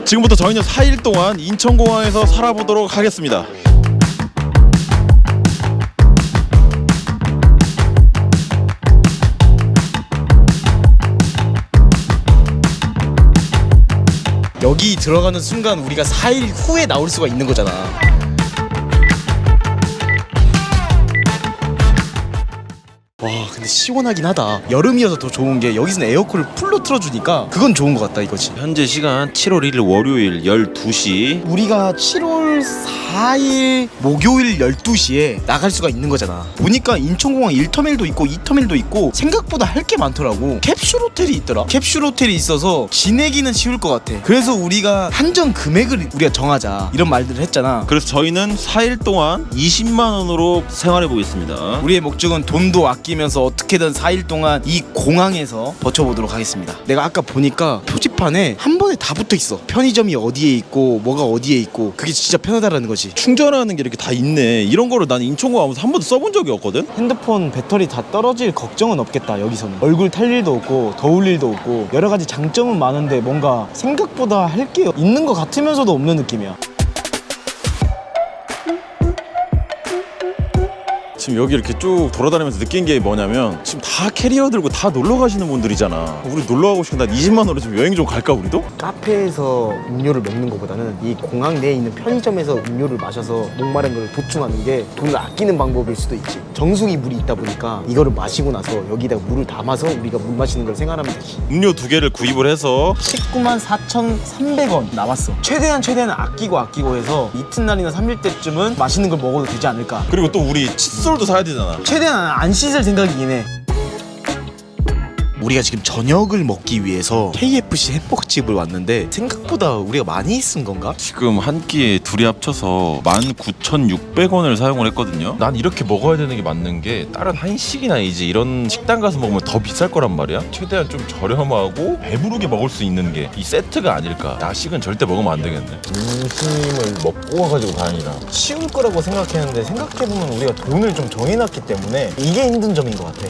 지금부터 저희는 4일 동안 인천공항에서 살아보도록 하겠습니다. 여기 들어가는 순간 우리가 4일 후에 나올 수가 있는 거잖아. 와 근데 시원하긴 하다. 여름이어서 더 좋은 게 여기서는 에어컨을 풀로 틀어주니까 그건 좋은 것 같다 이거지. 현재 시간 7월 1일 월요일 12시. 우리가 7월 4일 목요일 12시에 나갈 수가 있는 거잖아. 보니까 인천공항 1터밀도 있고 2터밀도 있고 생각보다 할 게 많더라고. 캡슐 호텔이 있더라. 캡슐 호텔이 있어서 지내기는 쉬울 것 같아. 그래서 우리가 한정 금액을 우리가 정하자 이런 말들을 했잖아. 그래서 저희는 4일 동안 20만 원으로 생활해 보겠습니다. 우리의 목적은 돈도 아끼면서 어떻게든 4일 동안 이 공항에서 버텨보도록 하겠습니다. 내가 아까 보니까 표지판에 한 번에 다 붙어있어. 편의점이 어디에 있고 뭐가 어디에 있고. 그게 진짜 편하다라는 거지. 충전하는 게 이렇게 다 있네. 이런 거를 난 인천공항 와서 한 번도 써본 적이 없거든. 핸드폰 배터리 다 떨어질 걱정은 없겠다. 여기서는 얼굴 탈 일도 없고 더울 일도 없고 여러 가지 장점은 많은데 뭔가 생각보다 할 게 있는 것 같으면서도 없는 느낌이야. 지금 여기 이렇게 쭉 돌아다니면서 느낀 게 뭐냐면 지금 다 캐리어 들고 다 놀러 가시는 분들이잖아. 우리 놀러 가고 싶은데 20만 원으로 좀 여행 좀 갈까 우리도? 카페에서 음료를 먹는 것보다는 이 공항 내에 있는 편의점에서 음료를 마셔서 목마른 걸 보충하는 게 돈을 아끼는 방법일 수도 있지. 정수기 물이 있다 보니까 이거를 마시고 나서 여기다가 물을 담아서 우리가 물 마시는 걸 생각하면 되지. 음료 2개를 구입을 해서 19만 4,300원 남았어. 최대한 아끼고 해서 이튿날이나 3일 때쯤은 맛있는 걸 먹어도 되지 않을까. 그리고 또 우리 칫솔도 사야 되잖아. 최대한 안 씻을 생각이긴 해. 우리가 지금 저녁을 먹기 위해서 KFC 햄버거집을 왔는데 생각보다 우리가 많이 쓴 건가? 지금 한 끼에 둘이 합쳐서 19,600원을 사용을 했거든요. 난 이렇게 먹어야 되는 게 맞는 게 다른 한식이나 이제 이런 식당 가서 먹으면 더 비쌀 거란 말이야. 최대한 좀 저렴하고 배부르게 먹을 수 있는 게 이 세트가 아닐까. 야식은 절대 먹으면 안 되겠네. 점심을 먹고 와가지고 다행이다. 쉬울 거라고 생각했는데 생각해보면 우리가 돈을 좀 정해놨기 때문에 이게 힘든 점인 것 같아.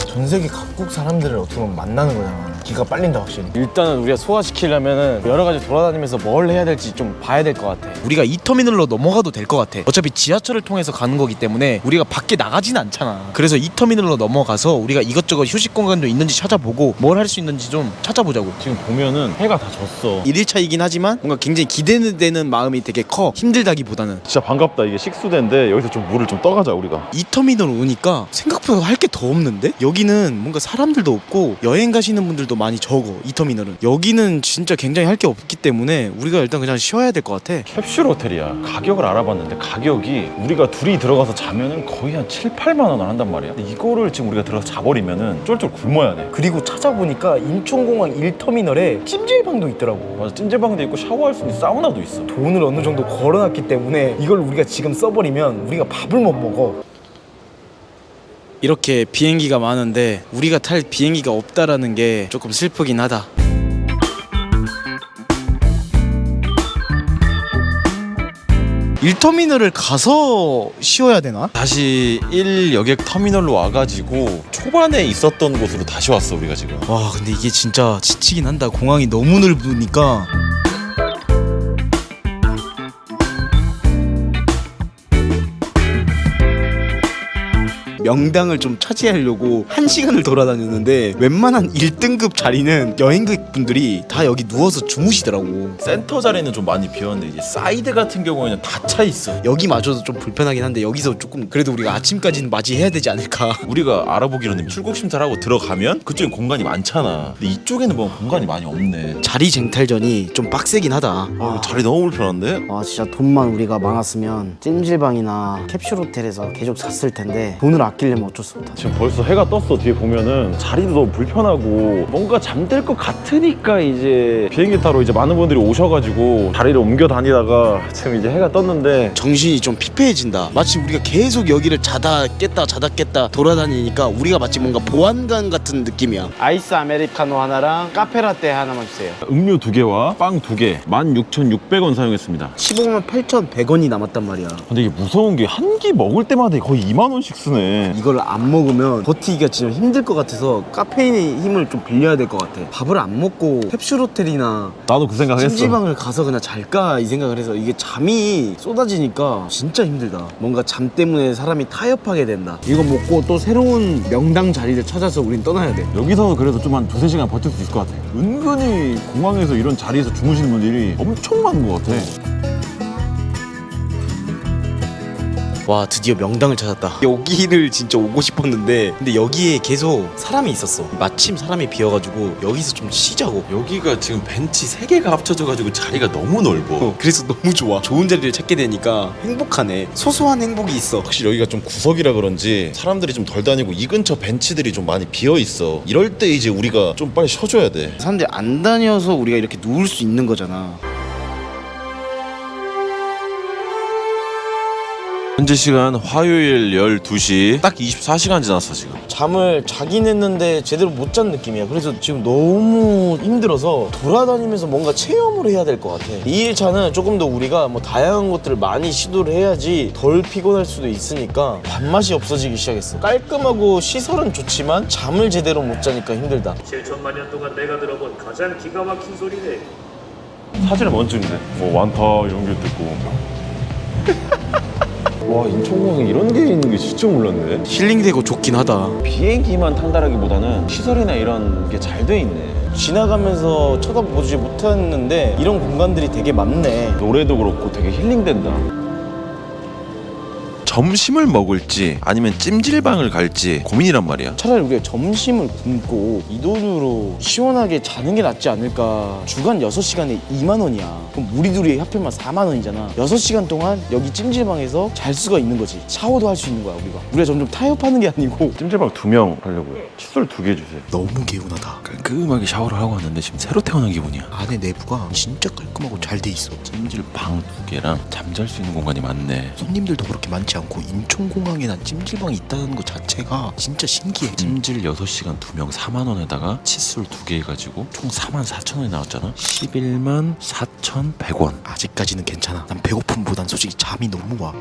전 세계 각국 사람들을 어떻게 보면 만나는 거잖아. 기가 빨린다 확실히. 일단은 우리가 소화시키려면은 여러 가지 돌아다니면서 뭘 해야 될지 좀 봐야 될 것 같아. 우리가 이 터미널로 넘어가도 될 것 같아. 어차피 지하철을 통해서 가는 거기 때문에 우리가 밖에 나가진 않잖아. 그래서 이 터미널로 넘어가서 우리가 이것저것 휴식 공간도 있는지 찾아보고 뭘 할 수 있는지 좀 찾아보자고. 지금 보면은 해가 다 졌어. 1일차이긴 하지만 뭔가 굉장히 기대되는 마음이 되게 커. 힘들다기보다는. 진짜 반갑다. 이게 식수대인데 여기서 좀 물을 좀 떠가자 우리가. 이 터미널 오니까 생각보다 할 게 더 없는데? 여기는 뭔가 사람들도 없고 여행 가시는 분들도 많이 적어. 이 터미널은 여기는 진짜 굉장히 할 게 없기 때문에 우리가 일단 그냥 쉬어야 될 것 같아. 캡슐 호텔이야. 가격을 알아봤는데 가격이 우리가 둘이 들어가서 자면은 거의 한 7, 8만 원을 한단 말이야. 근데 이거를 지금 우리가 들어가서 자버리면은 쫄쫄 굶어야 돼. 그리고 찾아보니까 인천공항 1터미널에 찜질방도 있더라고. 맞아. 찜질방도 있고 샤워할 수 있는 사우나도 있어. 돈을 어느 정도 걸어놨기 때문에 이걸 우리가 지금 써버리면 우리가 밥을 못 먹어. 이렇게 비행기가 많은데 우리가 탈 비행기가 없다라는 게 조금 슬프긴 하다. 일터미널을 가서 쉬어야 되나? 다시 1여객 터미널로 와가지고 초반에 있었던 곳으로 다시 왔어 우리가 지금. 와 근데 이게 진짜 지치긴 한다. 공항이 너무 넓으니까. 명당을 좀 차지하려고 1시간을 돌아다녔는데 웬만한 1등급 자리는 여행객분들이 다 여기 누워서 주무시더라고. 센터 자리는 좀 많이 비었는데 이제 사이드 같은 경우에는 다 차 있어. 여기마저도 좀 불편하긴 한데 여기서 조금 그래도 우리가 아침까지는 맞이해야 되지 않을까. 우리가 알아보기로는 출국 심사를 들어가면 그쪽에 공간이 많잖아. 근데 이쪽에는 뭐 공간이 많이 없네. 자리 쟁탈전이 좀 빡세긴 하다. 아, 자리 너무 불편한데? 아 진짜 돈만 우리가 많았으면 찜질방이나 캡슐 호텔에서 계속 잤을 텐데 돈을 아끼려면 어쩔 수 없다. 지금 벌써 해가 떴어. 뒤에 보면은 자리도 너무 불편하고 뭔가 잠들 것 같으니까 이제 비행기 타러 이제 많은 분들이 오셔가지고 자리를 옮겨 다니다가 지금 이제 해가 떴는데 정신이 좀 피폐해진다. 마치 우리가 계속 여기를 자다 깼다 돌아다니니까 우리가 마치 뭔가 보안관 같은 느낌이야. 아이스 아메리카노 하나랑 카페라떼 하나만 주세요. 음료 2개와 빵 2개 16,600원 사용했습니다. 15만 8,100원이 남았단 말이야. 근데 이게 무서운 게 한 끼 먹을 때마다 거의 2만 원씩 쓰네. 때문에 이걸 안 먹으면 버티기가 진짜 힘들 것 같아서 카페인의 힘을 좀 빌려야 될 것 같아. 밥을 안 먹고 캡슐호텔이나 나도 그 생각했어. 찜질방을 가서 그냥 잘까 이 생각을 해서 이게 잠이 쏟아지니까 진짜 힘들다. 뭔가 잠 때문에 사람이 타협하게 된다. 이거 먹고 또 새로운 명당 자리를 찾아서 우린 떠나야 돼. 여기서 그래도 좀 한 2-3시간 버틸 수 있을 것 같아. 은근히 공항에서 이런 자리에서 주무시는 분들이 엄청 많은 것 같아. 와, 드디어 명당을 찾았다. 여기를 진짜 오고 싶었는데 근데 여기에 계속 사람이 있었어. 마침 사람이 비어가지고 여기서 좀 쉬자고. 여기가 지금 벤치 3개가 합쳐져가지고 자리가 너무 넓어. 그래서 너무 좋아. 좋은 자리를 찾게 되니까 행복하네. 소소한 행복이 있어. 확실히 여기가 좀 구석이라 그런지 사람들이 좀 덜 다니고 이 근처 벤치들이 좀 많이 비어 있어. 이럴 때 이제 우리가 좀 빨리 쉬어줘야 돼. 사람들이 안 다녀서 우리가 이렇게 누울 수 있는 거잖아. 현재 시간 화요일 12시 딱 24시간 지났어 지금. 잠을 자긴 했는데 제대로 못 잔 느낌이야. 그래서 지금 너무 힘들어서 돌아다니면서 뭔가 체험을 해야 될 것 같아. 2일차는 조금 더 우리가 뭐 다양한 것들을 많이 시도를 해야지 덜 피곤할 수도 있으니까 밥맛이 없어지기 시작했어. 깔끔하고 시설은 좋지만 잠을 제대로 못 자니까 힘들다. 7천만 년 동안 내가 들어본 가장 기가 막힌 소리네. 사진을 먼저 찍는데 뭐 완타 이런 게 있고. 와, 인천공항에 이런 게 있는 게 진짜 몰랐네. 힐링되고 좋긴 하다. 비행기만 탄다라기보다는 시설이나 이런 게 잘 돼 있네. 지나가면서 쳐다보지 못했는데 이런 공간들이 되게 많네. 노래도 그렇고 되게 힐링된다. 점심을 먹을지 아니면 찜질방을 갈지 고민이란 말이야. 차라리 우리가 점심을 굶고 이 돈으로 시원하게 자는 게 낫지 않을까. 주간 6시간에 2만 원이야. 그럼 우리 둘이 하필이면 4만 원이잖아. 6시간 동안 여기 찜질방에서 잘 수가 있는 거지. 샤워도 할 수 있는 거야 우리가 점점 타협하는 게 아니고. 찜질방 2명 하려고요. 칫솔 2개 주세요. 너무 개운하다. 깔끔하게 샤워를 하고 왔는데 지금 새로 태어난 기분이야. 안에 내부가 진짜 깔끔하고 잘 돼 있어. 찜질방 2개랑 잠잘 수 있는 공간이 많네. 손님들도 그렇게 많지 않고 인천공항에 난 찜질방이 있다는 것 자체가 진짜 신기해. 찜질 6시간 2명 4만 원에다가 칫솔 2개 해가지고 총 4만 4천 원이 나왔잖아. 11만 4,100원. 아직까지는 괜찮아. 난 배고픔보단 솔직히 잠이 너무 와.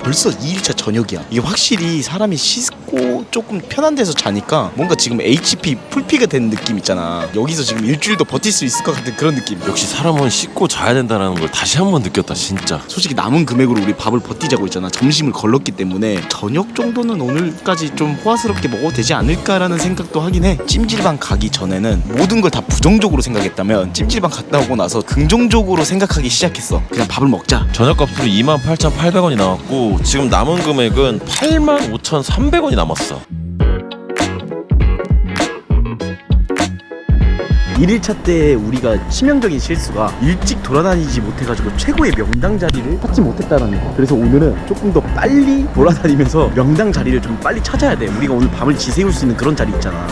벌써 2일차 저녁이야. 이게 확실히 사람이 씻고 조금 편한 데서 자니까 뭔가 지금 HP 풀피가 된 느낌 있잖아. 여기서 지금 일주일 더 버틸 수 있을 것 같은 그런 느낌. 역시 사람은 씻고 자야 된다는 걸 다시 한번 느꼈다 진짜. 솔직히 남은 금액으로 우리 밥을 버티자고 있잖아. 점심을 걸렀기 때문에 저녁 정도는 오늘까지 좀 호화스럽게 먹어도 되지 않을까라는 생각도 하긴 해. 찜질방 가기 전에는 모든 걸 다 부정적으로 생각했다면 찜질방 갔다 오고 나서 긍정적으로 생각하기 시작했어. 그냥 밥을 먹자. 저녁값으로 28,800원이 나왔고 지금 남은 금액은 85,300원이 남았어. 1일차 때 우리가 치명적인 실수가 일찍 돌아다니지 못해가지고 최고의 명당 자리를 찾지 못했다는 거. 그래서 오늘은 조금 더 빨리 돌아다니면서 명당 자리를 좀 빨리 찾아야 돼. 우리가 오늘 밤을 지새울 수 있는 그런 자리 있잖아.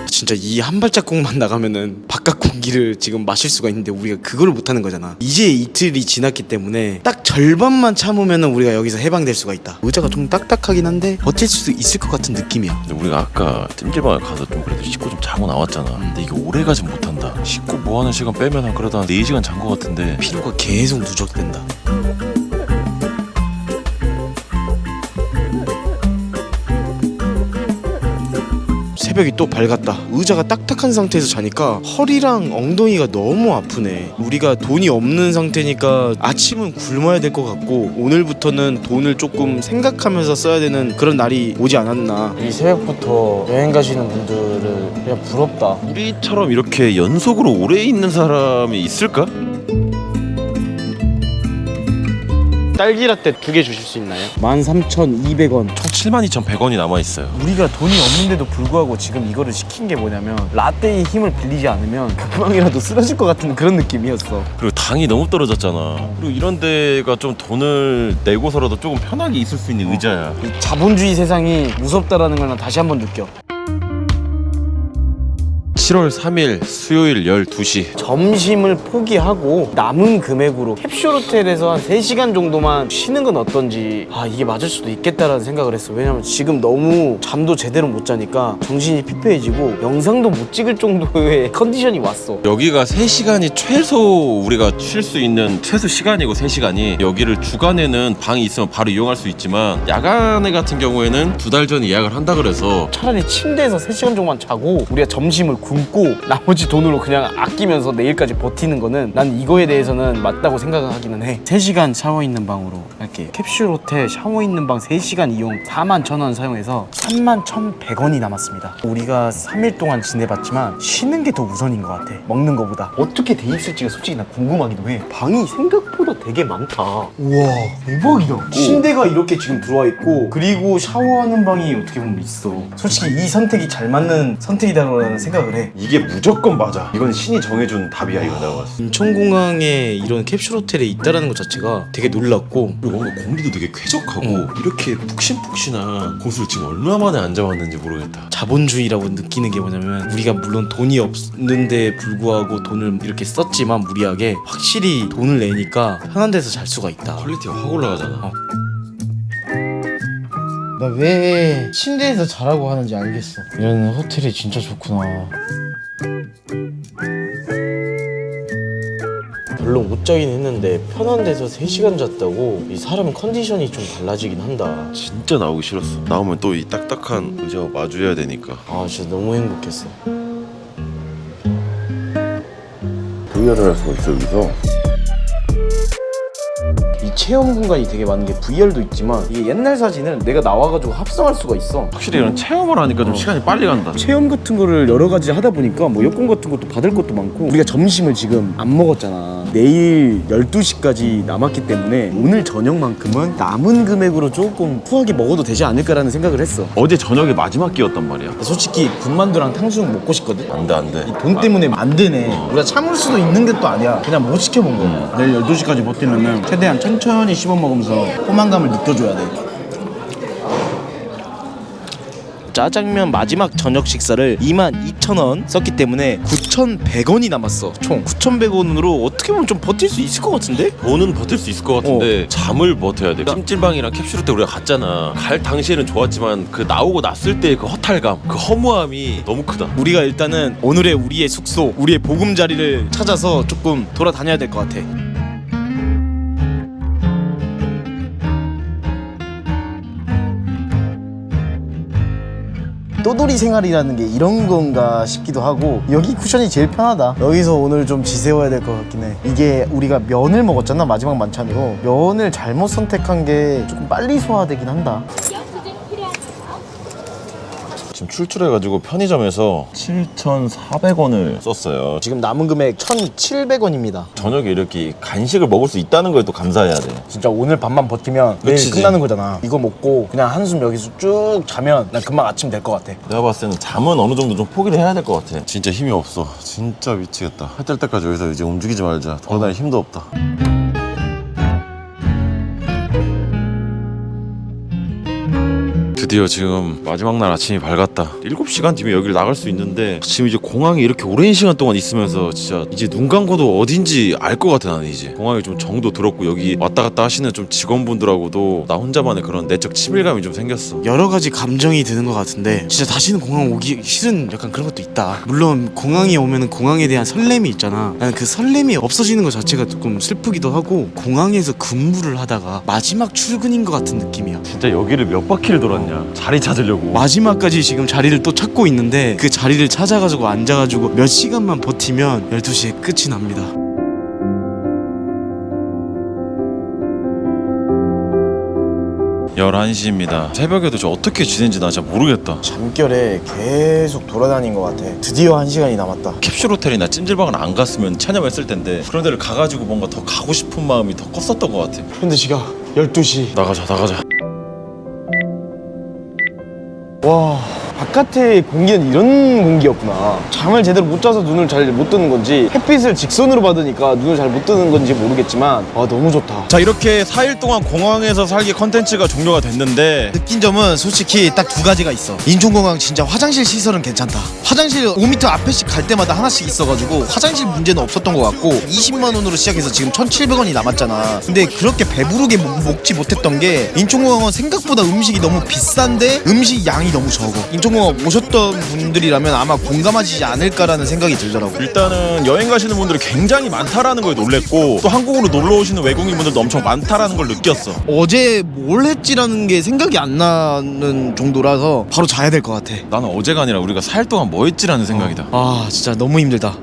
진짜 이 한 발자국만 나가면은 바깥 공기를 지금 마실 수가 있는데 우리가 그걸 못하는 거잖아. 이제 이틀이 지났기 때문에 딱 절반만 참으면은 우리가 여기서 해방될 수가 있다. 의자가 좀 딱딱하긴 한데 버틸 수 있을 것 같은 느낌이야. 근데 우리가 아까 찜질방을 가서 좀 그래도 씻고 좀 자고 나왔잖아. 근데 이게 오래 가진 못한다. 씻고 뭐하는 시간 빼면 한 그래도 한 4시간 잔 것 같은데 피로가 계속 누적된다. 새벽이 또 밝았다. 의자가 딱딱한 상태에서 자니까 허리랑 엉덩이가 너무 아프네. 우리가 돈이 없는 상태니까 아침은 굶어야 될 것 같고 오늘부터는 돈을 조금 생각하면서 써야 되는 그런 날이 오지 않았나. 이 새벽부터 여행 가시는 분들은 그냥 부럽다. 우리처럼 이렇게 연속으로 오래 있는 사람이 있을까? 딸기라떼 2개 주실 수 있나요? 13,200원. 총 72,100원이 남아있어요. 우리가 돈이 없는데도 불구하고 지금 이거를 시킨 게 뭐냐면 라떼의 힘을 빌리지 않으면 금방이라도 쓰러질 것 같은 그런 느낌이었어. 그리고 당이 너무 떨어졌잖아. 그리고 이런 데가 좀 돈을 내고서라도 조금 편하게 있을 수 있는 의자야. 이 자본주의 세상이 무섭다라는 걸 난 다시 한번 느껴. 7월 3일 수요일 12시. 점심을 포기하고 남은 금액으로 캡슐 호텔에서 한 3시간 정도만 쉬는 건 어떤지. 이게 맞을 수도 있겠다라는 생각을 했어. 왜냐면 지금 너무 잠도 제대로 못 자니까 정신이 피폐해지고 영상도 못 찍을 정도의 컨디션이 왔어. 여기가 3시간이 최소 우리가 쉴 수 있는 최소 시간이고 3시간이 여기를 주간에는 방이 있으면 바로 이용할 수 있지만 야간에 같은 경우에는 2달 전에 예약을 한다 그래서 차라리 침대에서 3시간 정도만 자고 우리가 점심을 굶고 나머지 돈으로 그냥 아끼면서 내일까지 버티는 거는 난 이거에 대해서는 맞다고 생각하기는 해. 3시간 샤워 있는 방으로 할게. 캡슐 호텔 샤워 있는 방 3시간 이용 41,000원 사용해서 31,100원이 남았습니다. 우리가 3일 동안 지내봤지만 쉬는 게 더 우선인 것 같아. 먹는 거보다. 어떻게 돼 있을지가 솔직히 난 궁금하기도 해. 방이 생각보다 되게 많다. 우와 대박이다. 침대가 이렇게 지금 들어와 있고 그리고 샤워하는 방이 어떻게 보면 있어. 솔직히 이 선택이 잘 맞는 선택이다라는 생각을 해. 이게 무조건 맞아. 이건 신이 정해준 답이야 이거 내가 봤을 때. 인천공항에 이런 캡슐 호텔에 있다라는 것 자체가 되게 놀랍고 그리고 뭔가 공기도 되게 쾌적하고 이렇게 푹신푹신한 곳을 지금 얼마 만에 앉아봤는지 모르겠다. 자본주의라고 느끼는 게 뭐냐면 우리가 물론 돈이 없는데 불구하고 돈을 이렇게 썼지만 무리하게 확실히 돈을 내니까 편한 데서 잘 수가 있다. 퀄리티가 확 올라가잖아. 나 왜 침대에서 자라고 하는지 알겠어. 이런 호텔이 진짜 좋구나. 별로 못 자긴 했는데 편한 데서 3시간 잤다고 이 사람 컨디션이 좀 달라지긴 한다. 진짜 나오기 싫었어. 나오면 또 이 딱딱한 의자와 마주해야 되니까. 진짜 너무 행복했어. VR을 할 수가 있어 여기서. 이 체험 공간이 되게 많은 게 VR도 있지만 이게 옛날 사진을 내가 나와가지고 합성할 수가 있어. 확실히 이런 체험을 하니까 좀 시간이 빨리 간다. 체험 같은 거를 여러 가지 하다 보니까 뭐 여권 같은 것도 받을 것도 많고 우리가 점심을 지금 안 먹었잖아. 내일 12시까지 남았기 때문에 오늘 저녁만큼은 남은 금액으로 조금 후하게 먹어도 되지 않을까라는 생각을 했어. 어제 저녁에 마지막 끼였단 말이야. 솔직히 군만두랑 탕수육 먹고 싶거든. 안돼 안돼. 돈 때문에 안 되네. 우리가 참을 수도 있는 게 또 아니야. 그냥 못 시켜본 거야. 내일 12시까지 버티려면 최대한 천천히 씹어 먹으면서 포만감을 느껴줘야 돼. 짜장면 마지막 저녁 식사를 22,000원 썼기 때문에 9,100원이 남았어. 총 9,100원으로 어떻게 보면 좀 버틸 수 있을 것 같은데? 돈은 버틸 수 있을 것 같은데 잠을 버텨야 돼. 찜질방이랑 캡슐 때 우리가 갔잖아. 갈 당시에는 좋았지만 그 나오고 났을 때 그 허탈감, 그 허무함이 너무 크다. 우리가 일단은 오늘의 우리의 숙소, 우리의 보금자리를 찾아서 조금 돌아다녀야 될 것 같아. 또돌이 생활이라는 게 이런 건가 싶기도 하고 여기 쿠션이 제일 편하다. 여기서 오늘 좀 지새워야 될 것 같긴 해. 이게 우리가 면을 먹었잖아 마지막 만찬으로. 면을 잘못 선택한 게 조금 빨리 소화되긴 한다. 지금 출출해가지고 편의점에서 7,400원을 썼어요. 지금 남은 금액 1,700원입니다. 저녁에 이렇게 간식을 먹을 수 있다는 거에 또 감사해야 돼. 진짜 오늘 밤만 버티면 내일 그치지. 끝나는 거잖아. 이거 먹고 그냥 한숨 여기서 쭉 자면 난 금방 아침 될 것 같아. 내가 봤을 때는 잠은 어느 정도 좀 포기를 해야 될 것 같아. 진짜 힘이 없어. 진짜 미치겠다. 해 뜰 때까지 여기서 이제 움직이지 말자. 돌아다닐 힘도 없다. 드디어 지금 마지막 날 아침이 밝았다. 7시간 뒤면 여기를 나갈 수 있는데 지금 이제 공항에 이렇게 오랜 시간 동안 있으면서 진짜 이제 눈 감고도 어딘지 알 것 같아. 나는 이제 공항에 좀 정도 들었고 여기 왔다 갔다 하시는 좀 직원분들하고도 나 혼자만의 그런 내적 친밀감이 좀 생겼어. 여러 가지 감정이 드는 것 같은데 진짜 다시는 공항 오기 싫은 약간 그런 것도 있다. 물론 공항에 오면은 공항에 대한 설렘이 있잖아. 나는 그 설렘이 없어지는 것 자체가 조금 슬프기도 하고 공항에서 근무를 하다가 마지막 출근인 것 같은 느낌이야. 진짜 여기를 몇 바퀴를 돌았냐 자리 찾으려고. 마지막까지 지금 자리를 또 찾고 있는데 그 자리를 찾아가지고 앉아가지고 몇 시간만 버티면 12시에 끝이 납니다. (11시)입니다. 새벽에도 저 어떻게 지낸지 나 진짜 모르겠다. 잠결에 계속 돌아다닌 것 같아. 드디어 1시간이 남았다. 캡슐 호텔이나 찜질방을 안 갔으면 체념했을 텐데 그런 데를 가가지고 뭔가 더 가고 싶은 마음이 더 컸었던 것 같아. 현재 시각 12시. 나가자. 와 바깥의 공기는 이런 공기였구나. 잠을 제대로 못 자서 눈을 잘 못 뜨는 건지 햇빛을 직선으로 받으니까 눈을 잘 못 뜨는 건지 모르겠지만 너무 좋다. 자, 이렇게 4일 동안 공항에서 살기 컨텐츠가 종료가 됐는데 느낀 점은 솔직히 딱 두 가지가 있어. 인천공항 진짜 화장실 시설은 괜찮다. 화장실 5m 앞에씩 갈 때마다 하나씩 있어가지고 화장실 문제는 없었던 것 같고 20만 원으로 시작해서 지금 1,700원이 남았잖아. 근데 그렇게 배부르게 먹지 못했던 게 인천공항은 생각보다 음식이 너무 비싼데 음식 양이 너무 적어. 인천공항 오셨던 분들이라면 아마 공감하시지 않을까라는 생각이 들더라고. 일단은 여행 가시는 분들이 굉장히 많다라는 거에 놀랬고 또 한국으로 놀러 오시는 외국인분들도 엄청 많다라는 걸 느꼈어. 어제 뭘 했지라는 게 생각이 안 나는 정도라서 바로 자야 될 것 같아. 나는 어제가 아니라 우리가 4일 동안 뭐 했지라는 생각이다. 아 진짜 너무 힘들다.